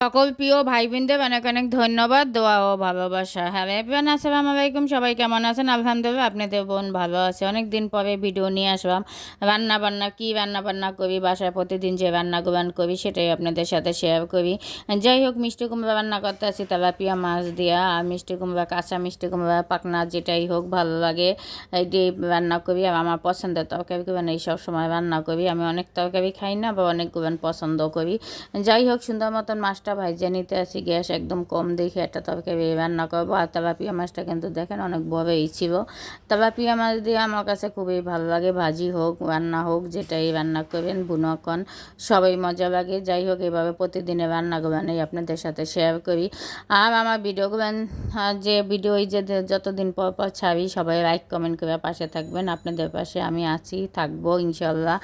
সকল প্রিয় ভাই বোনদের অনেক অনেক ধন্যবাদ, দোয়া ও ভালোবাসা। হ্যালো এভরিওয়ান, আসসালামু আলাইকুম। সবাই কেমন আছেন? আলহামদুলিল্লাহ, আপনাদের বোন ভালো আছে। অনেক দিন পরে ভিডিও নিয়ে আসলাম। রান্না বান্না করি বাসায়, প্রতিদিন যে রান্নাগুলো করি সেটাই আপনাদের সাথে শেয়ার করি। যাই হোক, মিষ্টি কুমড়া রান্না করতে আসি তেলাপিয়া মাছ দিয়া, আর মিষ্টি কুমড়া, কাঁচা মিষ্টি কুমড়া, পাকনা যেটাই হোক ভালো লাগে এটি রান্না করি। আর আমার পছন্দের তরকারি মানে এই সব সময় রান্না করি। আমি অনেক তরকারি খাই না, বা অনেকগুলো পছন্দ করি। যাই হোক, সুন্দর মতন মাছটা ভাইজে নিতে আসি, গ্যাস একদম কম দেখে একটা তরকারি রান্না করবো। আর তেলাপিয়া মাছটা কিন্তু দেখেন অনেক বড়ই ছিল। তেলাপিয়া মাছ দিয়ে আমার কাছে খুবই ভালো লাগে, ভাজি হোক রান্না হোক যেটাই রান্না করবেন, বুনকন সবাই মজা লাগে। যাই হোক, এভাবে প্রতিদিনের রান্নাগুলো নেই আপনাদের সাথে শেয়ার করি। আর আমার ভিডিওগুলো যে ভিডিও যে যতদিন পর পর ছাড়ি, সবাই লাইক কমেন্ট করে পাশে থাকবেন। আপনাদের পাশে আমি আছি, থাকবো ইনশাল্লাহ।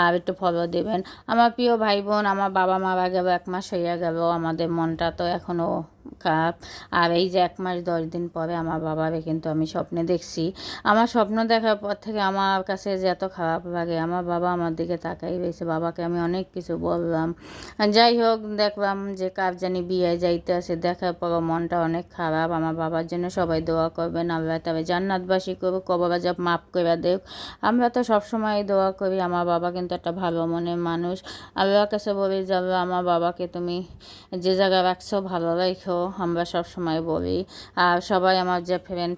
আর একটু ফলো দেবেন। আমার প্রিয় ভাই বোন, আমার বাবা মারা গেল, 1 মাস হইয়া গেল। আমাদের মনটা তো এখনও খারাপ। আর এই যে 1 মাস 10 দিন পরে আমার বাবারে কিন্তু আমি স্বপ্নে দেখছি। আমার স্বপ্ন দেখার পর থেকে আমার কাছে যে এত খারাপ লাগে, আমার বাবা আমার দিকে তাকাই রয়েছে। বাবাকে আমি অনেক কিছু বললাম। যাই হোক, দেখলাম যে কার জানি বিয়ে যাইতে আছে, দেখার পর মনটা অনেক খারাপ। আমার বাবার জন্য সবাই দোয়া করবেন, আল্লাহ তবে জান্নাতবাসী করুক, কবর আযাব মাফ করে দেখ। আমরা তো সবসময় দোয়া করি। আমার বাবা কিন্তু একটা ভালো মনের মানুষ। আল্লাহর কাছে বলি যে আল্লাহ, আমার বাবাকে তুমি যে জায়গায় রাখছো ভালো রাখো, আমরা সব সময় বলি। আর সবাই আমার যে ফ্রেন্ড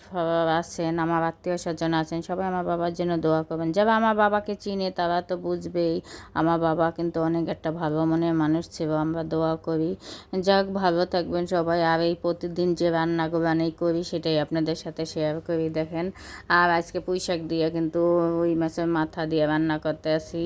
আছেন, আমার আত্মীয় স্বজন আছেন, সবাই আমার বাবার জন্য দোয়া করবেন। যারা আমার বাবাকে চিনে তারা তো বুঝবেই আমার বাবা কিন্তু অনেক একটা ভালো মনের মানুষ ছিল। আমরা দোয়া করি। যাক, ভালো থাকবেন সবাই। আর এই প্রতিদিন যে রান্নাগুলো করি সেটাই আপনাদের সাথে শেয়ার করি, দেখেন। আর আজকে পুঁইশাক দিয়ে কিন্তু ওই মাছের মাথা দিয়ে রান্না করতে আসি।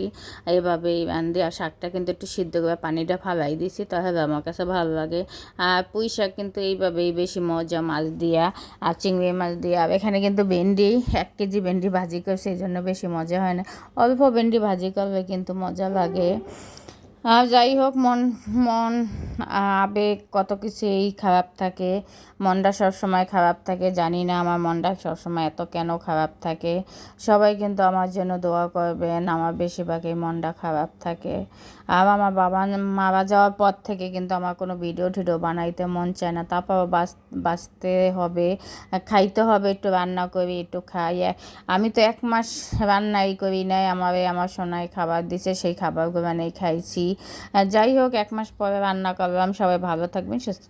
এইভাবেই রান্ধি। আর শাকটা কিন্তু একটু সিদ্ধ করে পানিটা ফালাই দিছি, তাহলে আমার কাছে ভালো লাগে। আর পুঁই শাক কিন্তু এইভাবেই বেশি মজা, মাছ দিয়া আর চিংড়ি মাছ দিয়া। আর এখানে কিন্তু ভেন্ডি 1 কেজি ভেন্ডি ভাজি করছে, এই জন্য বেশি মজা হয় না। অল্প ভেন্ডি ভাজি করলে কিন্তু মজা লাগে। আর যাই হোক, মন মন আবেগ কত কিছুই খারাপ থাকে। মনটা সবসময় খারাপ থাকে, জানি না আমার মনটা সবসময় এত কেন খারাপ থাকে। সবাই কিন্তু আমার জন্য দোয়া করবেন। আমার বেশিরভাগই মনটা খারাপ থাকে। আর আমার বাবা মারা যাওয়ার পর থেকে কিন্তু আমার কোনো ভিডিও টিডিও বানাইতে মন চায় না। তারপর বাঁচতে হবে, খাইতে হবে, একটু রান্না করি, একটু খাই। আমি তো 1 মাস রান্নাই করি নাই, আমার সোনায় খাবার দিছে, সেই খাবারগুলো খাইছি। যাই হোক, 1 মাস পরে রান্না করলাম। সবাই ভালো থাকবেন, সুস্থ